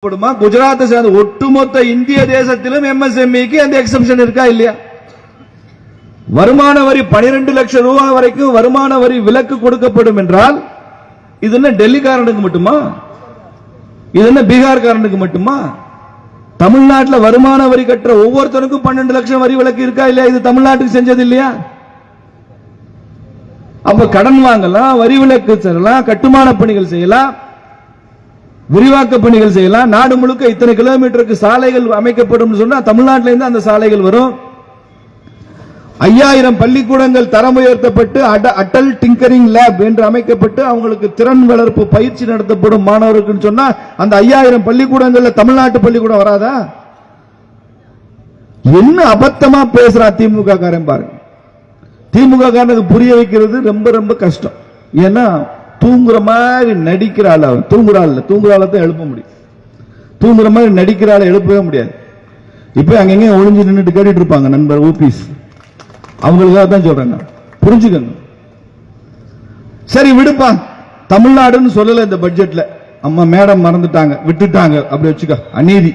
குஜராத்தை சேர்ந்த ஒட்டுமொத்த இந்திய தேசத்திலும் எம்எஸ்எம்இக்கு அந்த எக்ஸம்ஷன் இருக்கா இல்லையா? வருமான வரி 12 லட்சம் ரூபாய் வரைக்கும் வருமான வரி விலக்கு கொடுக்கப்படும் என்றால் இது என்ன டெல்லிக்காரனுக்கு மட்டுமா? இது என்ன பீகார்காரனுக்கு மட்டுமா? தமிழ்நாட்டில் வருமான வரி கட்டுற ஒவ்வொருத்தருக்கும் 12 லட்சம் வரி விலக்கு இருக்கா இல்லையா? இது தமிழ்நாட்டுக்கு செஞ்சது இல்லையா? அப்ப கடன் வாங்கலாம், வரி விலக்கு செய்யலாம், கட்டுமான பணிகள் செய்யலாம், விரிவாக்க பணிகள் செய்யலாம். நாடு முழுக்க இத்தனை கிலோமீட்டருக்கு சாலைகள் அமைக்கப்படும் சொன்னா தமிழ்நாட்டில இருந்து அந்த சாலைகள் வரும். 5000 பள்ளிக்கூடங்கள் தரம் உயர்த்தப்பட்டு அடல் டிங்கரிங் லேப் என்று அமைக்கப்பட்டு அவங்களுக்கு திறன் வளர்ப்பு பயிற்சி நடத்தப்படும் மாணவர்கள் சொன்னா அந்த 5000 பள்ளிக்கூடங்கள்ல தமிழ்நாட்டு பள்ளிக்கூடம் வராதா? என்ன அபத்தமா பேசுறா திமுக காரன் பாருங்க. திமுக காரனுக்கு புரிய வைக்கிறது ரொம்ப ரொம்ப கஷ்டம். ஏன்னா தூங்குற மாதிரி நடிக்கிறாள், அவன் தூங்குறாள், தூங்குறாள் எழுப்ப முடியும். தூங்குற மாதிரி நடிக்கிறாள் எழுப்பவே முடியாது. இப்ப அங்கங்க ஒளிஞ்சு நின்றுட்டு கேட்டுட்டு இருப்பாங்க நண்பர் ஊபிஸ், அவங்களுக்காக தான் சொல்றேன், புரிஞ்சுக்கணும். சரி விடுப்பா, தமிழ்நாடுன்னு சொல்லல இந்த பட்ஜெட்ல, அம்மா மேடம் மறந்துட்டாங்க விட்டுட்டாங்க, அப்படி வச்சுக்க. அநீதி,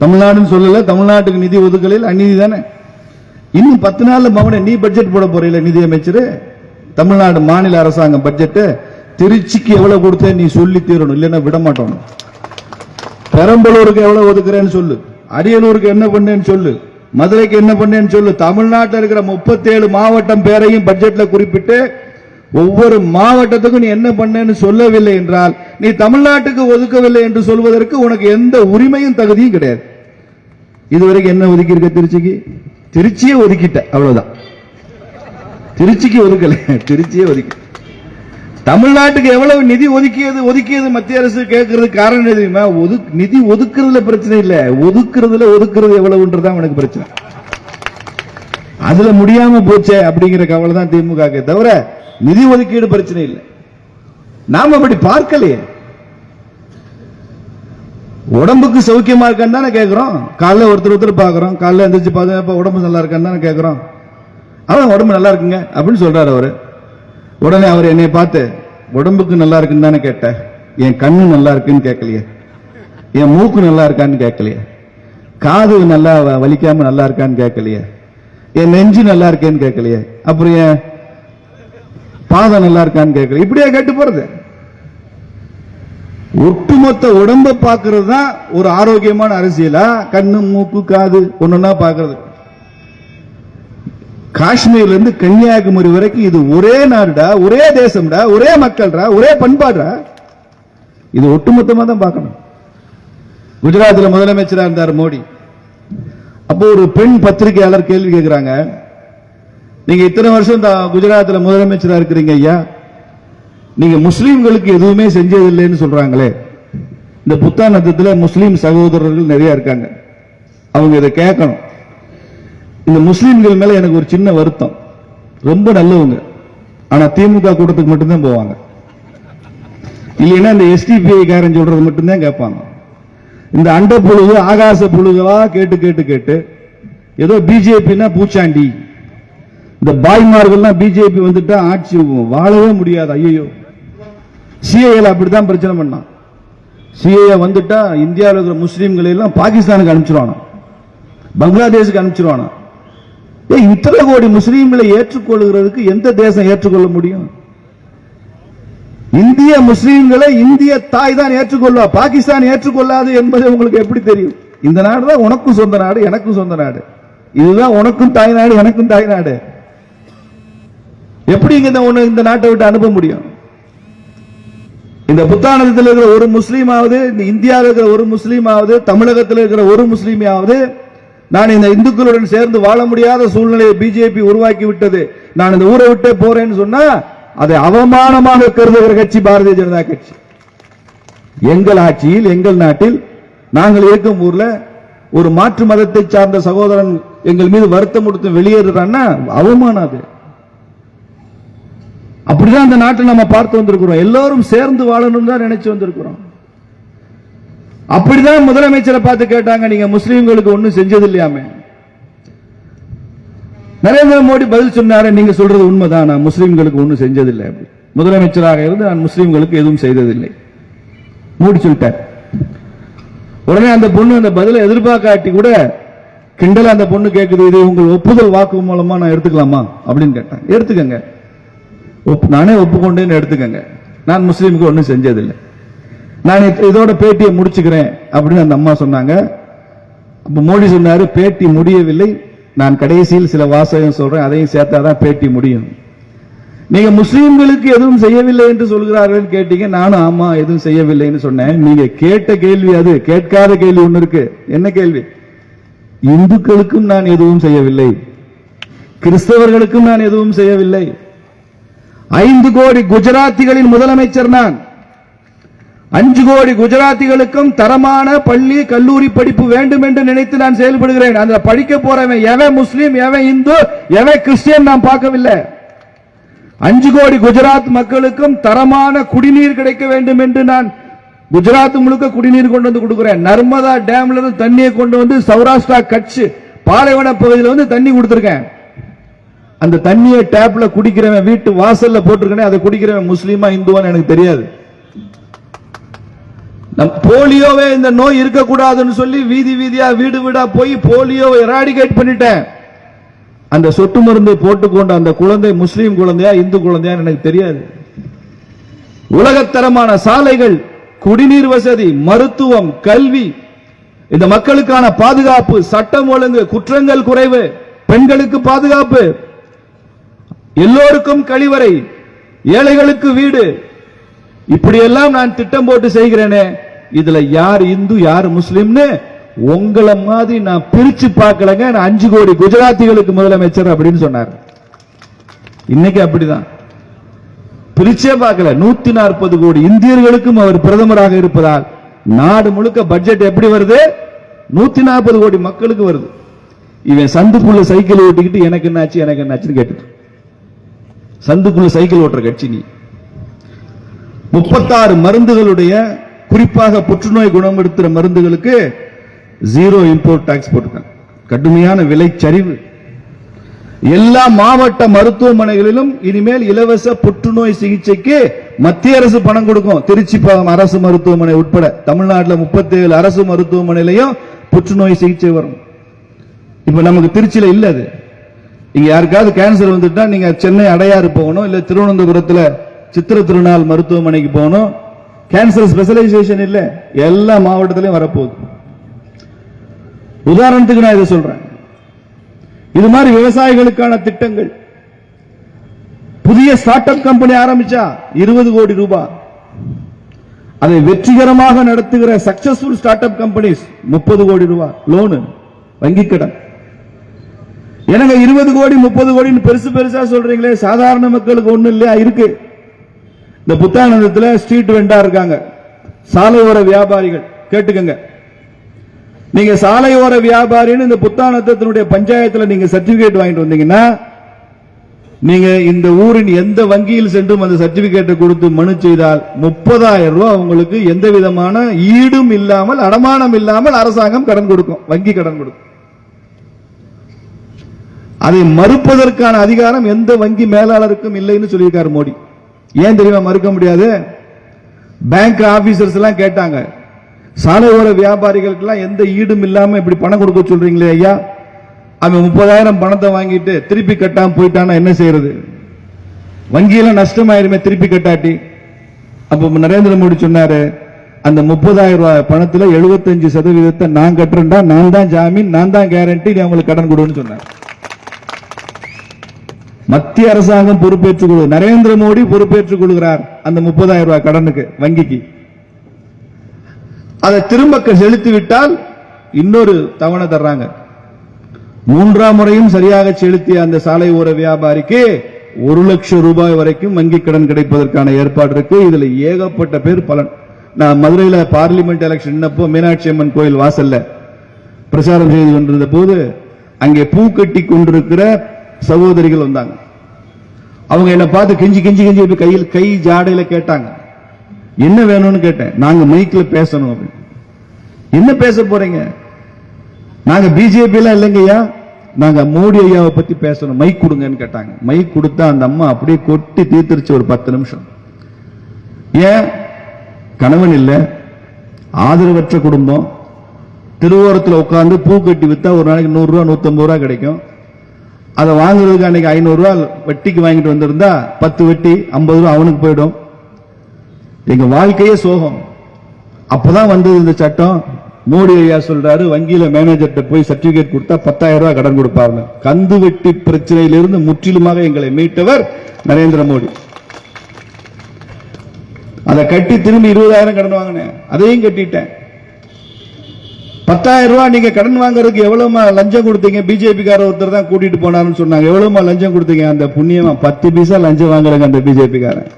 தமிழ்நாடுன்னு சொல்லல, தமிழ்நாட்டுக்கு நிதி ஒதுக்கலையில் அநீதி தானே. இன்னும் 10 நாள்ல மகனே நீ பட்ஜெட் போட போறீல நிதி அமைச்சர், தமிழ்நாடு மாநில அரசாங்கம் பட்ஜெட் திருச்சிக்கு எவ்வளவு கொடுத்த நீ சொல்லி தீரணும், இல்லைன்னா விட மாட்டோம். பெரம்பலூருக்கு எவ்வளவு ஒதுக்குறேன்னு சொல்லு, அரியலூருக்கு என்ன பண்ணேன்னு சொல்லு, மதுரைக்கு என்ன பண்ணேன்னு சொல்லு. தமிழ்நாட்டில் இருக்கிற 37 மாவட்டம் பேரையும் பட்ஜெட்ல குறிப்பிட்டு ஒவ்வொரு மாவட்டத்துக்கும் நீ என்ன பண்ணேன்னு சொல்லவில்லை என்றால் நீ தமிழ்நாட்டுக்கு ஒதுக்கவில்லை என்று சொல்வதற்கு உனக்கு எந்த உரிமையும் தகுதியும் கிடையாது. இதுவரைக்கும் என்ன ஒதுக்கி இருக்க திருச்சிக்கு? திருச்சியே ஒதுக்கிட்ட, அவ்வளவுதான். திருச்சிக்கு ஒதுக்கல, திருச்சியே ஒதுக்கி. தமிழ்நாட்டுக்கு எவ்வளவு நிதி ஒதுக்கியது மத்திய அரசு கேட்கறது காரணம் தெரியுமா? நிதி ஒதுக்குறதுல பிரச்சனை இல்ல, ஒதுக்குறது எவ்வளவுன்றதான் எனக்கு பிரச்சனை. அதுல முடியாம போச்சே அப்படிங்கிற கவலை தான் திமுக தவிர நிதி ஒதுக்கீடு பிரச்சனை இல்லை. நாம அப்படி பார்க்கலையே. உடம்புக்கு சௌக்கியமா இருக்கான்னு தானே கேட்கிறோம். காலைல ஒருத்தர் பாக்குறோம், காலைல எந்திரிச்சு பார்த்தா உடம்பு நல்லா இருக்கான்னு தானே கேட்கிறோம். அவன் உடம்பு நல்லா இருக்குங்க அப்படின்னு சொல்றாரு அவரு. உடனே அவர் என்னை பார்த்து உடம்புக்கு நல்லா இருக்குன்னு தானே கேட்ட, என் கண்ணு நல்லா இருக்குன்னு கேட்கலையே, என் மூக்கு நல்லா இருக்கான்னு கேட்கலையே, காது நல்லா வலிக்காம நல்லா இருக்கான்னு கேட்கலையே, என் நெஞ்சு நல்லா இருக்கேன்னு கேட்கலையே, அப்புறம் என் பாதம் நல்லா இருக்கான்னு கேட்கல. இப்படியே கேட்டு போறது. ஒட்டுமொத்த உடம்ப பாக்குறது தான் ஒரு ஆரோக்கியமான அரசியலா? கண்ணு மூக்கு காது ஒன்னொன்னா பாக்குறது. காஷ்மீர்ல இருந்து கன்னியாகுமரி வரைக்கும் இது ஒரே நாடுடா, ஒரே தேசம்டா, ஒரே மக்கள்டா, ஒரே பண்பாடுடா. இது ஒட்டுமொத்தமா தான் பார்க்கணும். குஜராத்தில் முதலமைச்சரா இருந்தார் மோடி. அப்போ ஒரு பெண் பத்திரிகையாளர் கேள்வி கேட்கிறாங்க, நீங்க இத்தனை வருஷம் குஜராத்தில் முதலமைச்சரா இருக்கிறீங்க ஐயா, நீங்க முஸ்லீம்களுக்கு எதுவுமே செஞ்சதில்லைன்னு சொல்றாங்களே. இந்த புத்தானத்தில் முஸ்லீம் சகோதரர்கள் நிறைய இருக்காங்க, அவங்க இதை கேட்கணும். இந்த முஸ்லீம்கள் மேல எனக்கு ஒரு சின்ன வருத்தம். ரொம்ப நல்லவங்க, ஆனா திமுக கூட்டத்துக்கு மட்டும்தான் போவாங்க, இல்லைன்னா இந்த எஸ்டிபிஐ காரன் சொல்றது மட்டும்தான் கேட்பாங்க. இந்த அண்ட புழுகு ஆகாச புழுகவா கேட்டு கேட்டு கேட்டு ஏதோ பிஜேபின்னா பூச்சாண்டி, இந்த பாய்மார்கள்லாம் பிஜேபி வந்துட்டா ஆட்சி வாழவே முடியாது. ஐயோ, சிஏஏல அப்படித்தான் பிரச்சனை பண்ணான். சிஏஏ வந்துட்டா இந்தியாவில் இருக்கிற முஸ்லீம்களை எல்லாம் பாகிஸ்தானுக்கு அனுப்பிச்சிருவானோ, பங்களாதேஷுக்கு அனுப்பிச்சிருவானோ. இத்தனை கோடி முஸ்லீம்களை ஏற்றுக்கொள்கிறதுக்கு எந்த தேசம் ஏற்றுக்கொள்ள முடியும்? இந்திய முஸ்லீம்களை இந்திய தாய் தான் ஏற்றுக்கொள்வா, பாகிஸ்தான் ஏற்றுக்கொள்ளாது என்பது உங்களுக்கு எப்படி தெரியும்? இந்த நாடு தான் உனக்கும் சொந்த நாடு, எனக்கும் சொந்த நாடு. இதுதான் உனக்கும் தாய் நாடு, எனக்கும் தாய் நாடு. எப்படி இந்த நாட்டை விட்டு அனுப்ப முடியும்? இந்த புத்தானத்தில் இருக்கிற ஒரு முஸ்லீமாவது, இந்தியாவில் இருக்கிற ஒரு முஸ்லீமாவது, தமிழகத்தில் இருக்கிற ஒரு முஸ்லீமாவது நான் இந்த இந்துக்களுடன் சேர்ந்து வாழ முடியாத சூழ்நிலையை பிஜேபி உருவாக்கி விட்டது, நான் இந்த ஊரை விட்டே போறேன்னு சொன்னா அதை அவமானமாக கருதுகிற கட்சி பாரதிய ஜனதா கட்சி. எங்கள் ஆட்சியில், எங்கள் நாட்டில், நாங்கள் இருக்கும் ஊர்ல ஒரு மாற்று மதத்தை சார்ந்த சகோதரன் எங்கள் மீது வருத்தம் கொடுத்து வெளியேறான்னா அவமானம் அது. அப்படிதான் அந்த நாட்டை நம்ம பார்த்து வந்திருக்கிறோம். எல்லாரும் சேர்ந்து வாழணும் தான் நினைச்சு வந்திருக்கிறோம். அப்படிதான் முதலமைச்சரை பார்த்து கேட்டாங்க, நீங்க முஸ்லீம்களுக்கு ஒன்னும் செஞ்சது இல்லையாமே. நரேந்திர மோடி பதில் சொன்னாரு, நீங்க சொல்றது உண்மைதான், நான் முஸ்லீம்களுக்கு ஒன்னும் செஞ்சதில்லை. முதலமைச்சராக இருந்து நான் முஸ்லீம்களுக்கு எதுவும் செய்ததில்லை. மூடி சொல்லிட்டார். உடனே அந்த பொண்ணு அந்த பதிலை எதிர்பார்க்காட்டி கூட கிண்டல் அந்த பொண்ணு கேட்குது, இது உங்கள் ஒப்புதல் வாக்கு மூலமா நான் எடுத்துக்கலாமா அப்படின்னு கேட்டேன். எடுத்துக்கங்க, நானே ஒப்புக்கொண்டேன்னு எடுத்துக்கங்க, நான் முஸ்லீமுக்கு ஒன்றும் செஞ்சதில்லை, நான் இதோட பேட்டியை முடிச்சுக்கிறேன் அப்படின்னு அந்த அம்மா சொன்னாங்க. அப்ப மோடி சொன்னாரு, பேட்டி முடியவில்லை, நான் கடைசியில் சில வாசகம் சொல்றேன், அதையும் சேர்த்தாதான் பேட்டி முடியும். நீங்க முஸ்லீம்களுக்கு எதுவும் செய்யவில்லை என்று சொல்கிறார்கள் கேட்டீங்க, நானும் ஆமா எதுவும் செய்யவில்லைன்னு சொன்னேன். நீங்க கேட்ட கேள்வி அது, கேட்காத கேள்வி ஒண்ணு இருக்கு. என்ன கேள்வி? இந்துக்களுக்கும் நான் எதுவும் செய்யவில்லை, கிறிஸ்தவர்களுக்கும் நான் எதுவும் செய்யவில்லை. 5 கோடி குஜராத்திகளின் முதலமைச்சர் நான். 5 கோடி குஜராத்திகளுக்கும் தரமான பள்ளி கல்லூரி படிப்பு வேண்டும் என்று நினைத்து நான் செயல்படுகிறேன். அந்த படிக்க போறவன் எவன் முஸ்லீம், எவன் இந்து, எவன் கிறிஸ்டியன் நான் பார்க்கவில்லை. 5 கோடி குஜராத் மக்களுக்கும் தரமான குடிநீர் கிடைக்க வேண்டும் என்று நான் குஜராத் முழுக்க குடிநீர் கொண்டு வந்து கொடுக்கிறேன். நர்மதா டேம்ல இருந்து தண்ணியை கொண்டு வந்து சௌராஷ்டிரா கட்ச் பாலைவன பகுதியில் வந்து தண்ணி கொடுத்திருக்கேன். அந்த தண்ணியை டேப்ல குடிக்கிறவன் வீட்டு வாசல்ல போட்டிருக்கேன், அதை குடிக்கிறவன் முஸ்லீமா இந்துவான்னு எனக்கு தெரியாது. போலியோவே இந்த நோய் இருக்கக்கூடாதுன்னு சொல்லி வீதி வீதியா வீடு வீடா போய் போலியோவை எராடிகேட் பண்ணிட்டேன். அந்த சொட்டு மருந்து போட்டுக்கொண்ட அந்த குழந்தை முஸ்லீம் குழந்தையா இந்து குழந்தையா எனக்கு தெரியாது. உலகத்தரமான சாலைகள், குடிநீர் வசதி, மருத்துவம், கல்வி, இந்த மக்களுக்கான பாதுகாப்பு, சட்டம் ஒழுங்கு, குற்றங்கள் குறைவு, பெண்களுக்கு பாதுகாப்பு, எல்லோருக்கும் கழிவறை, ஏழைகளுக்கு வீடு, இப்படியெல்லாம் நான் திட்டம் போட்டு செய்கிறேனே, இதுல யார் இந்து யார் முஸ்லிம்னு உங்களை மாதிரி நான் பிரிச்சு பார்க்கலங்க. 5 கோடி குஜராத்திகளுக்கு முதலமைச்சர் அப்படின்னு சொன்னார். இன்னைக்கு அப்படிதான் பிரிச்சே பார்க்கல. 140 கோடி இந்தியர்களுக்கும் அவர் பிரதமராக இருப்பதால் நாடு முழுக்க பட்ஜெட் எப்படி வருது? 140 கோடி மக்களுக்கு வருது. இவன் சந்துக்குள்ள சைக்கிள் ஓட்டிக்கிட்டு எனக்கு என்னாச்சு எனக்கு என்னாச்சுன்னு கேட்டு சந்துக்குள்ள சைக்கிள் ஓட்டுற கட்சி நீ. 36 மருந்துகளுடைய, குறிப்பாக புற்றுநோய் குணப்படுத்துற மருந்துகளுக்கு 0 இம்போர்ட் டாக்ஸ் போட்டுருக்காங்க. கடுமையான விலை சரிவு. எல்லா மாவட்ட மருத்துவமனைகளிலும் இனிமேல் இலவச புற்றுநோய் சிகிச்சைக்கு மத்திய அரசு பணம் கொடுக்கும். திருச்சி அரசு மருத்துவமனை உட்பட தமிழ்நாட்டில் 37 அரசு மருத்துவமனையிலையும் புற்றுநோய் சிகிச்சை வரும். இப்ப நமக்கு திருச்சியில இல்ல. அது இங்க யாருக்காவது கேன்சர் வந்துட்டா நீங்க சென்னை அடையாறு போகணும், இல்ல திருவனந்தபுரத்தில் சித்திர திருநாள் மருத்துவமனைக்கு போகணும். கேன்சர் ஸ்பெஷலைசேஷன் இல்ல, எல்லா மாவட்டத்திலையும் வரப்போகுது. உதாரணத்துக்கு நான் இதை சொல்றேன். இது மாதிரி விவசாயிகளுக்கான திட்டங்கள். புதிய ஸ்டார்ட் அப் கம்பெனி ஆரம்பிச்சா 20 கோடி ரூபாய். அதை வெற்றிகரமாக நடத்துகிற சக்சஸ்ஃபுல் ஸ்டார்ட் அப் கம்பெனிஸ் 30 கோடி ரூபாய் லோனு, வங்கி கடன். எனக்கு 20 கோடி 30 கோடின்னு பெருசு பெருசா சொல்றீங்களே, சாதாரண மக்களுக்கு ஒண்ணு இல்லையா? இருக்கு. இந்த புத்தானந்தத்தில் ஸ்ட்ரீட் வெண்டா இருக்காங்க, சாலையோர வியாபாரிகள். கேட்டுக்கங்க, நீங்க சாலையோர வியாபாரின்னு இந்த புத்தானந்தத்தினுடைய பஞ்சாயத்துல நீங்க சர்டிபிகேட் வாங்கிட்டு வந்தீங்கன்னா, நீங்க இந்த ஊரின் எந்த வங்கியில் சென்றும் அந்த சர்டிபிகேட்டை கொடுத்து மனு செய்தால் 30,000 ரூபாய் உங்களுக்கு எந்த விதமான ஈடும் இல்லாமல், அடமானம் இல்லாமல் அரசாங்கம் கடன் கொடுக்கும், வங்கி கடன் கொடுக்கும். அதை மறுப்பதற்கான அதிகாரம் எந்த வங்கி மேலாளருக்கும் இல்லைன்னு சொல்லியிருக்காரு மோடி. ஏன் தெரியுமா மறுக்க முடியாது? பேங்க் ஆபீசர்ஸ் எல்லாம் கேட்டாங்க, சாலையோர வியாபாரிகளுக்கு எல்லாம் எந்த ஈடும் இல்லாம இப்படி பணம் கொடுக்க சொல்றீங்களே ஐயா, அவன் 30,000 பணத்தை வாங்கிட்டு திருப்பி கட்டாம போயிட்டானா என்ன செய்யறது? வங்கியில நஷ்டமாயிருமே திருப்பி கட்டாட்டி. அப்ப நரேந்திர மோடி சொன்னாரு, அந்த 30,000 ரூபாய் பணத்துல 75% நான் கட்டுறேன்டா, நான் தான் ஜாமீன், நான் தான் கேரண்டி, நீ அவங்களுக்கு கடன் கொடுன்னு சொன்னார். மத்திய அரசாங்கம் பொறுப்பேற்றுக் கொள்வது, நரேந்திர மோடி பொறுப்பேற்றுக் கொள்கிறார் அந்த 30,000 ரூபாய் கடனுக்கு வங்கிக்கு. அதை திரும்ப செலுத்திவிட்டால் இன்னொரு தவணை தர்றாங்க. 3ஆம் முறையும் சரியாக செலுத்திய அந்த சாலை ஓர வியாபாரிக்கு 1 லட்சம் ரூபாய் வரைக்கும் வங்கி கடன் கிடைப்பதற்கான ஏற்பாடு இருக்கு. இதுல ஏகப்பட்ட பேர் பலன். நான் மதுரையில பார்லிமெண்ட் எலெக்ஷன் அப்போ மீனாட்சி அம்மன் கோயில் வாசல்ல பிரச்சாரம் செய்து கொண்டிருந்த போது அங்கே பூ கட்டி கொண்டிருக்கிற சகோதரிகள் வந்தாங்க. அவங்க என்ன பார்த்து கெஞ்சி கெஞ்சி கெஞ்சி கையில் கை ஜாடையில கேட்டாங்க, என்ன வேணும்னு கேட்டேன். நாங்க மைக்ல பேசணும் அப்படின்னு. என்ன பேச போறீங்க? நாங்க பிஜேபி எல்லாம் இல்லைங்கய்யா, நாங்க மோடி ஐயாவை பத்தி பேசணும், மைக் கொடுங்கன்னு கேட்டாங்க. மைக் கொடுத்தா அந்த அம்மா அப்படியே கொட்டி தீர்த்துருச்சு ஒரு 10 நிமிஷம். ஏன்? கணவன் இல்ல, ஆதரவற்ற குடும்பம், திருவோரத்தில் உட்கார்ந்து பூ கட்டி வித்தா ஒரு நாளைக்கு 100 ரூபா 150 ரூபா கிடைக்கும். அதை வாங்குறதுக்கு அன்னைக்கு 500 ரூபா வட்டிக்கு வாங்கிட்டு வந்திருந்தா 10 வட்டி 50 ரூபா அவனுக்கு போயிடும். எங்க வாழ்க்கையே சோகம். அப்பதான் வந்தது இந்த சட்டம். மோடி ஐயா சொல்றாரு, வங்கியில மேனேஜர்கிட்ட போய் சர்டிபிகேட் கொடுத்தா 10,000 ரூபாய் கடன் கொடுப்பாங்க. கந்து வெட்டி பிரச்சனையிலிருந்து முற்றிலுமாக எங்களை மீட்டவர் நரேந்திர மோடி. அதை கட்டி திரும்பி 20,000 கடன் வாங்கினேன், அதையும் கட்டிட்டேன். 10,000 ரூபாய் நீங்க கடன் வாங்குறதுக்கு எவ்வளவுமா லஞ்சம் கொடுத்தீங்க? பிஜேபி கார ஒருத்தர் தான் கூட்டிட்டு போனாருன்னு சொன்னாங்க. எவ்வளவுமா லஞ்சம் கொடுத்தீங்க? அந்த புண்ணியமா 10 பைசா லஞ்சம் வாங்குறாங்க அந்த பிஜேபி காரன்.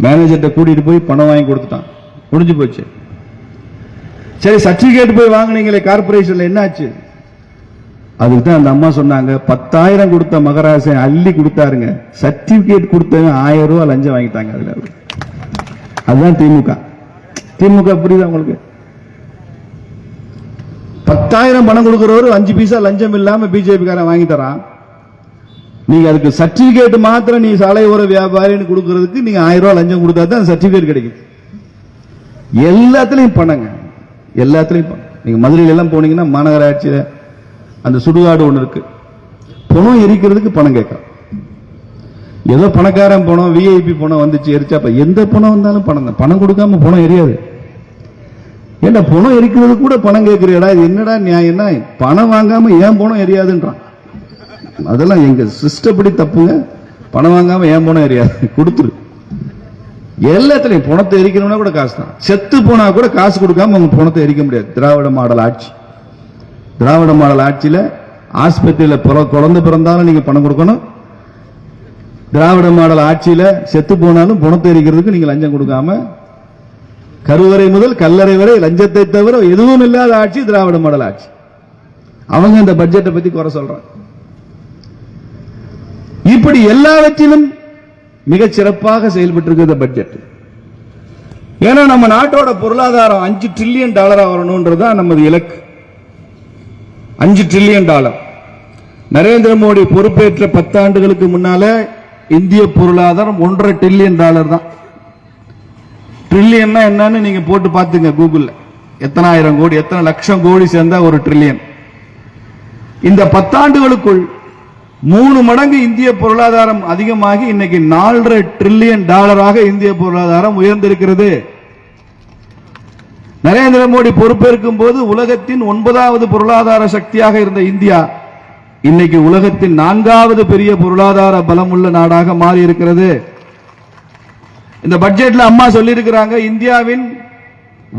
மேனேஜர்கிட்ட கூட்டிட்டு போய் பணம் வாங்கி கொடுத்துட்டான், முடிஞ்சு போச்சு. சரி, சர்டிபிகேட் போய் வாங்கினீங்களே கார்பரேஷன்ல, என்னாச்சு? அதுக்கு தான் அந்த அம்மா சொன்னாங்க, 10,000 கொடுத்த மகராசன் அள்ளி கொடுத்தாருங்க, சர்டிபிகேட் கொடுத்தவங்க 1000 ரூபாய் லஞ்சம் வாங்கிட்டாங்க. அதுல அதுதான் திமுக. திமுக புரியுதா உங்களுக்கு? 10,000 பணம் கொடுக்கிறவரு 5 பைசா லஞ்சம் இல்லாம பிஜேபி காரன் வாங்கி தரான். நீங்க அதுக்கு சர்டிபிகேட் மாத்திரம் நீ சாலையோர வியாபாரின்னு கொடுக்கிறதுக்கு நீங்க 1000 ரூபாய் லஞ்சம் கொடுத்தா தான் சர்டிபிகேட் கிடைக்குது. எல்லாத்துலயும் பணங்க, எல்லாத்துலயும் பணம். நீங்க மதுரையில எல்லாம் போனீங்கன்னா மாநகராட்சியில அந்த சுடுகாடு ஒண்ணு இருக்கு, பணம் எரிக்கிறதுக்கு பணம் கேட்கலாம். ஏதோ பணக்காரன் பணம் விஐபி பணம் வந்துச்சு எரிச்சாப்ப, எந்த பணம் வந்தாலும் பணம் தான். பணம் கொடுக்காம பணம் எரியாது. ஏன்னா பணம் எரிக்கிறது கூட பணம் கேட்கிறீடா, இது என்னடா நியாயம்னா, பணம் வாங்காம ஏன் பணம் எரியாதுன்றான். அதெல்லாம் எங்க சிஸ்டப்படி தப்புங்க. பணம் வாங்காம ஏன் பணம் எரியாது, கொடுத்துரு. எல்லாத்திலையும் பணத்தை எரிக்கணும்னா கூட காசு தான். செத்து போனா கூட காசு கொடுக்காம உங்க பணத்தை எரிக்க முடியாது. திராவிட மாடல் ஆட்சி. திராவிட மாடல் ஆட்சியில ஆஸ்பத்திரியில குழந்தை பிறந்தாலும் நீங்க பணம் கொடுக்கணும். திராவிட மாடல் ஆட்சியில செத்து போனாலும் பணத்தை எரிக்கிறதுக்கு நீங்க லஞ்சம் கொடுக்காம, கருவறை முதல் கல்லறை வரை லஞ்சத்தை தவிர எதுவும் இல்லாத ஆட்சி திராவிட மாடல் ஆட்சி. அவங்க இந்த பட்ஜெட்டை பத்தி குறை சொல்றாங்க. இப்படி எல்லாவற்றிலும் மிகச் சிறப்பாக செயல்பட்டு இருக்கிற பட்ஜெட். ஏன்னா நம்ம நாட்டோட பொருளாதாரம் $5 டிரில்லியன் வரணும்ன்றதுதான் நமது இலக்கு. $5 டிரில்லியன். நரேந்திர மோடி பொறுப்பேற்ற 10 ஆண்டுகளுக்கு முன்னால இந்திய பொருளாதாரம் $1.5 டிரில்லியன் தான். ட்ரில்லியன் என்னன்னு நீங்க போட்டு பாத்துங்க கூகுள்ல. எத்தனை ஆயிரம் கோடி, எத்தனை லட்சம் கோடி சேர்ந்தா ஒரு ட்ரில்லியன். இந்த 10 ஆண்டுகளுக்குள் 3 மடங்கு இந்திய பொருளாதாரம் அதிகமாகி இன்னைக்கு $4.5 டிரில்லியன் இந்திய பொருளாதாரம் உயர்ந்திருக்கிறது. நரேந்திர மோடி பொறுப்பேற்கும் போது உலகத்தின் 9வது பொருளாதார சக்தியாக இருந்த இந்தியா இன்னைக்கு உலகத்தின் 4வது பெரிய பொருளாதார பலம் உள்ள நாடாக மாறி இருக்கிறது. இந்த பட்ஜெட்ல அம்மா சொல்லி இருக்கிறாங்க, இந்தியாவின்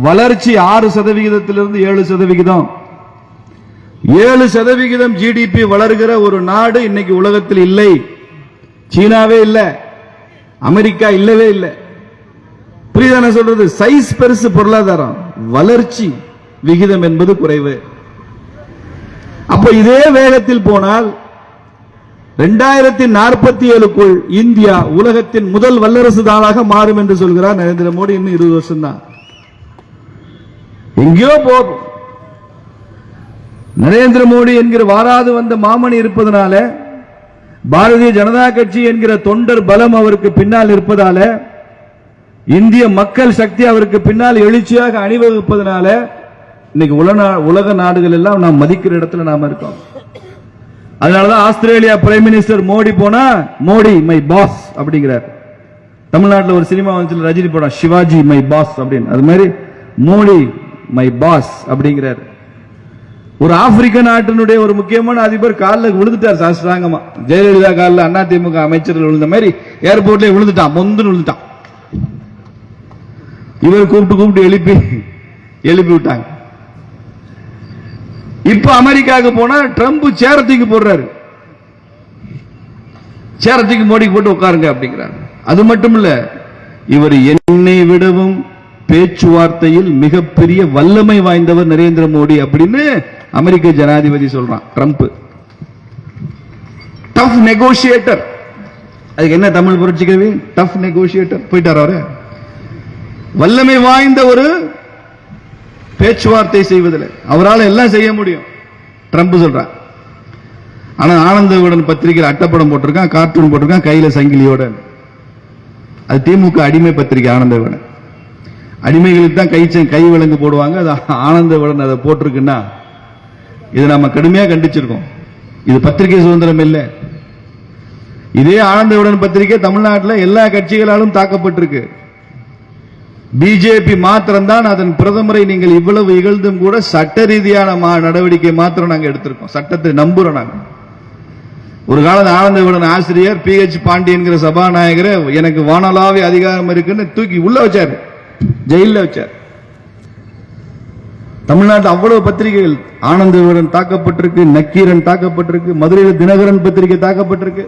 வளர்ச்சி 6%இலிருந்து 7%. 7% ஜிடிபி வளர்கிற ஒரு நாடு இன்னைக்கு உலகத்தில் இல்லை. சீனாவே இல்ல, அமெரிக்கா இல்லவே இல்லை. புரியுதான சொல்றது? சைஸ் பெருசு பொருளாதாரம், வளர்ச்சி விகிதம் என்பது குறைவு. அப்ப இதே வேகத்தில் போனால் 2047க்குள் இந்தியா உலகத்தின் முதல் வல்லரசு நாடாக மாறும் என்று சொல்கிறார் நரேந்திர மோடி. இன்னும் 20 வருஷம் தான், எங்கேயோ போகும். நரேந்திர மோடி என்கிற வாராது வந்த மாமணி இருப்பதனால, பாரதிய ஜனதா கட்சி என்கிற தொண்டர் பலம் அவருக்கு பின்னால் இருப்பதால, இந்திய மக்கள் சக்தி அவருக்கு பின்னால் எழுச்சியாக அணிவகுப்பதனால இன்னைக்கு உலக நாடுகள் எல்லாம் நாம் மதிக்கிற இடத்துல நாம இருக்கோம். அதனாலதான் ஆஸ்திரேலியா பிரைம் மினிஸ்டர் மோடி போனா மோடி மை பாஸ் அப்படிங்கிறார். தமிழ்நாட்டில் ஒரு சினிமா வந்து ரஜினி படம் சிவாஜி மை பாஸ் அப்படின்னு, அது மாதிரி மோடி மை பாஸ் அப்படிங்கிறார். ஒரு ஆப்பிரிக்க நாட்டினுடைய ஒரு முக்கியமான அதிபர் காலில் விழுந்துட்டார் சாஸ்திராங்கமா. ஜெயலலிதா காலில் அதிமுக அமைச்சர்கள் விழுந்த மாதிரி ஏர்போர்ட்ல விழுந்துட்டான், மொந்து விழுந்துட்டான். இவர் கூப்பிட்டு எழுப்பி விட்டாங்க. இப்ப அமெரிக்காவுக்கு போனா ட்ரம்ப் சேரத்துக்கு போடுறாரு, சேரத்துக்கு மோடி போட்டு உட்காருங்க அப்படிங்கிறார். அது மட்டும் இல்ல, இவர் என்னை விடவும் பேச்சுவார்த்தையில் மிகப்பெரிய வல்லமை வாய்ந்தவர் நரேந்திர மோடி அப்படின்னு அமெரிக்க ஜனாதிபதி சொல்றான். Trump tough negotiator. அதுக்கு என்ன தமிழ் புரட்சிக்கவி? டஃப் நெகோசியேட்டர் போயிட்டார் அவரு. வல்லமை வாய்ந்த ஒரு பேச்சுவார்த்தை செய்வதில் அவரால் எல்லாம் செய்ய முடியும் ட்ரம்ப் சொல்றான். ஆனா ஆனந்த விகடன் பத்திரிகையில் அட்டப்படம் போட்டிருக்கான், கார்ட்டூன் போட்டிருக்கான் கையில சங்கிலியோட. அது திமுக அடிமை பத்திரிகை ஆனந்த விகடன். அடிமைகளுக்கு தான் கை விலங்கு போடுவாங்க. அது ஆனந்த விகடன் அதை போட்டிருக்குன்னா இதை நம்ம கடுமையா கண்டிச்சிருக்கோம். இது பத்திரிகை சுதந்திரம் இல்லை. இதே ஆனந்த விகடன் பத்திரிகை தமிழ்நாட்டில் எல்லா கட்சிகளாலும் தாக்கப்பட்டிருக்கு. பிஜேபி மாத்திரம்தான் அதன் பிரதமரை நீங்கள் இவ்வளவு இகழ்ந்தும் கூட சட்ட ரீதியான நடவடிக்கை மாத்திரம் நாங்கள் எடுத்திருக்கோம். சட்டத்தை நம்புறோம். நாங்கள் ஒரு காலம் ஆனந்த விகடன் ஆசிரியர் PH பாண்டியன்கிற சபாநாயகர் எனக்கு வானளாவிய அதிகாரம் இருக்குன்னு தூக்கி உள்ள வச்சார், ஜெயில வச்சார். தமிழ்நாட்டில் அவ்வளவு பத்திரிகைகள் ஆனந்த விகடன் தாக்கப்பட்டிருக்கு, நக்கீரன் தாக்கப்பட்டிருக்கு, மதுரையில் தினகரன் பத்திரிகை தாக்கப்பட்டிருக்கு.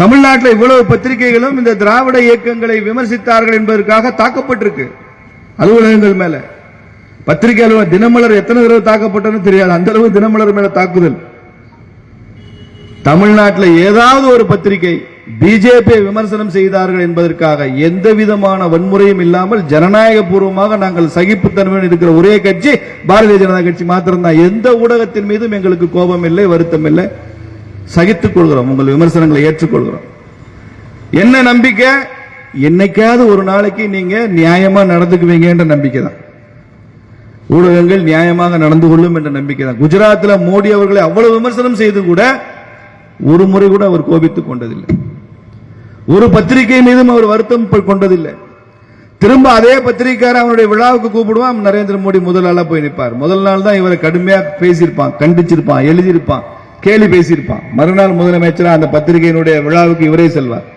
தமிழ்நாட்டில் இவ்வளவு பத்திரிகைகளும் இந்த திராவிட இயக்கங்களை விமர்சித்தார்கள் என்பதற்காக தாக்கப்பட்டிருக்கு. அலுவலகங்கள் மேல பத்திரிகை அலுவலகம் தினமலர் எத்தனை தடவை தாக்கப்பட்டது தெரியாது, அந்த அளவு தினமலர் மேல தாக்குதல். தமிழ்நாட்டில் ஏதாவது ஒரு பத்திரிகை பிஜேபி விமர்சனம் செய்தார்கள் என்பதற்காக எந்த விதமான வன்முறையும் இல்லாமல் ஜனநாயக பூர்வமாக நாங்கள் சகிப்புத்தன்மையுடன் இருக்கிற ஒரே கட்சி பாரதிய ஜனதா கட்சி மாத்திரம்தான். எந்த ஊடகத்தின் மீதும் எங்களுக்கு கோபம் இல்லை, வருத்தம் இல்லை, சகித்துக் கொள்கிறோம். உங்கள் விமர்சனங்களை ஏற்றுக்கொள்கிறோம். என்ன நம்பிக்கை? என்னைக்காவது ஒரு நாளைக்கு நீங்க நியாயமா நடந்துக்குவீங்க என்ற நம்பிக்கை தான். ஊடகங்கள் நியாயமாக நடந்து கொள்ளும் என்ற நம்பிக்கை தான். குஜராத்தில் மோடி அவர்களை அவ்வளவு விமர்சனம் செய்து கூட ஒரு முறை கூட அவர் கோபித்துக் கொண்டதில்லை. ஒரு பத்திரிகை மீதும் அவர் வருத்தம் கொண்டதில்லை. திரும்ப அதே பத்திரிகையார் அவனுடைய விழாவுக்கு கூப்பிடுவான், நரேந்திர மோடி முதல் ஆளா போய் நிற்பார். முதல் நாள் தான் இவரை கடுமையா பேசியிருப்பான், கண்டிச்சிருப்பான், எழுதியிருப்பான், கேலி பேசியிருப்பான். மறுநாள் முதலமைச்சர் அந்த பத்திரிகையினுடைய விழாவுக்கு இவரே செல்வார்.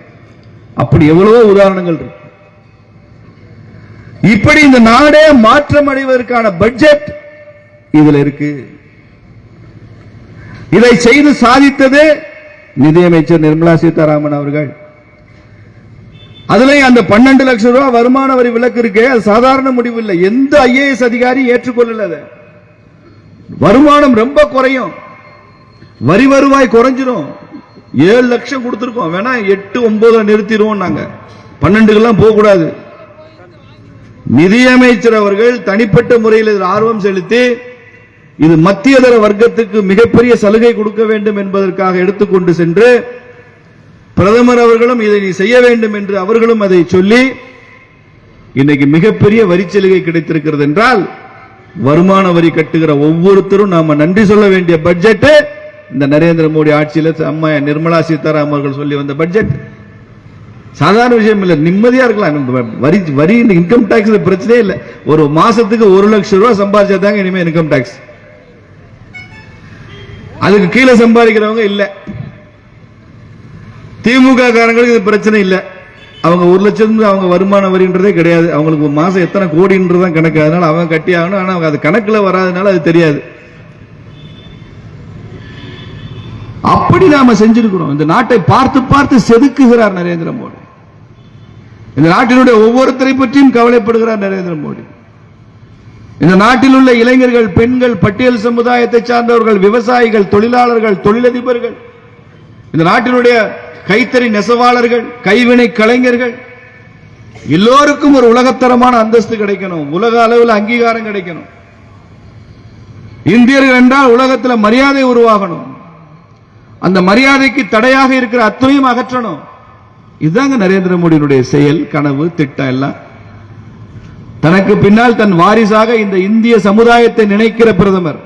அப்படி எவ்வளவோ உதாரணங்கள் இருக்கு. இப்படி இந்த நாடே மாற்றம் அடைவதற்கான பட்ஜெட் இதுல இருக்கு. இதை செய்து சாதித்தது நிதியமைச்சர் நிர்மலா சீதாராமன் அவர்கள். அதுல அந்த 12 லட்சம் ரூபாய் வருமான வரி விலக்கு இருக்கு, அது சாதாரண முடிவு இல்லை. எந்த IAS அதிகாரி ஏற்றுக்கொள்ளல. வருமானம் ரொம்ப குறையும், வரி வருவாய் குறைஞ்சிரும். 7 லட்சம் கொடுத்திருக்கோம், வேணா 8, 9 நிறுத்திடுவோம். நாங்க 12 போக கூடாது. நிதியமைச்சர் அவர்கள் தனிப்பட்ட முறையில் இதில் ஆர்வம் செலுத்தி இது மத்தியதர வர்க்கத்துக்கு மிகப்பெரிய சலுகை கொடுக்க வேண்டும் என்பதற்காக எடுத்துக்கொண்டு சென்று பிரதமர் அவர்களும் இதை நீ செய்ய வேண்டும் என்று அவர்களும் அதை சொல்லி இன்னைக்கு மிகப்பெரிய வரி சலுகை கிடைத்திருக்கிறது என்றால் வருமான வரி கட்டுகிற ஒவ்வொருத்தரும் நாம நன்றி சொல்ல வேண்டிய பட்ஜெட் இந்த நரேந்திர மோடி ஆட்சியில் அம்மா நிர்மலா சீதாராமன் அவர்கள் சொல்லி வந்த பட்ஜெட். சாதாரண விஷயம் இல்ல, நிம்மதியா இருக்கலாம். வரி இன்கம் டாக்ஸ் பிரச்சனையே இல்லை. ஒரு மாசத்துக்கு 1 லட்சம் ரூபாய் சம்பாதிச்சாதாங்க இனிமே இன்கம் டாக்ஸ். அதுக்கு கீழே சம்பாதிக்கிறவங்க இல்ல. திமுக காரங்களுக்கு இது பிரச்சனை இல்ல. அவங்க 1 லட்சம் அவங்க வருமான வரின்றதே கிடையாது. அவங்களுக்கு மாசம் எத்தனை கோடின்றதான் கணக்கு. அதனால அவங்க கட்டி ஆகணும். ஆனா அது கணக்குல வராதனால அது தெரியாது. அப்படி நாம செஞ்சிருக்கிறோம். இந்த நாட்டை பார்த்து பார்த்து செதுக்குகிறார் நரேந்திர மோடி. இந்த நாட்டினுடைய ஒவ்வொருத்தரை பற்றியும் கவலைப்படுகிறார் நரேந்திர மோடி. இந்த நாட்டில் உள்ள இளைஞர்கள், பெண்கள், பட்டியல் சமுதாயத்தை சார்ந்தவர்கள், விவசாயிகள், தொழிலாளர்கள், தொழிலதிபர்கள், இந்த நாட்டினுடைய கைத்தறி நெசவாளர்கள், கைவினை கலைஞர்கள் எல்லோருக்கும் ஒரு உலகத்தரமான அந்தஸ்து கிடைக்கணும், உலக அளவில் அங்கீகாரம் கிடைக்கணும். இந்தியர்கள் என்றால் உலகத்தில் மரியாதை உருவாகணும். அந்த மரியாதைக்கு தடையாக இருக்கிற அத்தனையும் அகற்றணும். இதுதாங்க நரேந்திர மோடியினுடைய செயல், கனவு, திட்டம் எல்லாம். தனக்கு பின்னால் தன் வாரிசாக இந்த இந்திய சமுதாயத்தை நினைக்கிற பிரதமர்,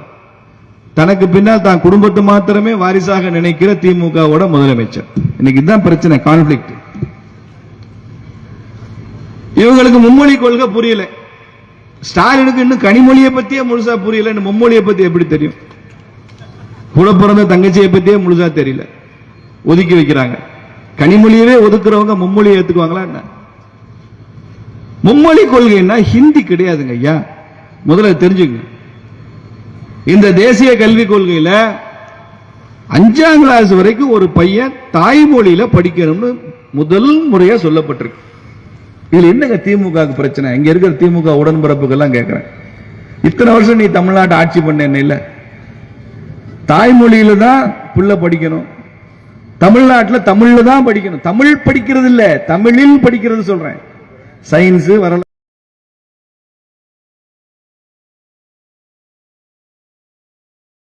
தனக்கு பின்னால் தான் குடும்பத்தை மாத்திரமே வாரிசாக நினைக்கிற திமுகவோட முதலமைச்சர். இன்னைக்கு இதுதான் பிரச்சனை, கான்ஃபிளிக்ட். இவங்களுக்கு மும்மொழி கொள்கை புரியல. ஸ்டாலினுக்கு இன்னும் கனிமொழியை பத்தியே முழுசா புரியல. மும்மொழியை பத்தி எப்படி தெரியும்? கூட பிறந்த தங்கச்சியை பத்தியே முழுசா தெரியல, ஒதுக்கி வைக்கிறாங்க. கனிமொழியவே ஒதுக்குறவங்க மும்மொழியை ஏத்துக்குவாங்களா என்ன? மும்மொழி கொள்கைன்னா ஹிந்தி கிடையாதுங்க ஐயா, முதல்ல தெரிஞ்சுங்க. இந்த தேசிய கல்விக் கொள்கையில 5ஆம் கிளாஸ் வரைக்கும் ஒரு பையன் தாய்மொழியில படிக்கணும்னு முதல் முறையா சொல்லப்பட்டிருக்கு. இதுல என்னங்க திமுக பிரச்சனை? இங்க இருக்கிற திமுக உடன்பிறப்புகள்லாம் கேட்கிறேன், இத்தனை வருஷம் நீ தமிழ்நாட்டை ஆட்சி பண்ண என்ன? இல்ல, தாய்மொழியில தான் பிள்ளை படிக்கணும். தமிழ்நாட்டில் தமிழ்ல தான் படிக்கணும். தமிழ் படிக்கிறது இல்ல, தமிழில் படிக்கிறது சொல்றேன். சயின்ஸ் வரலாறு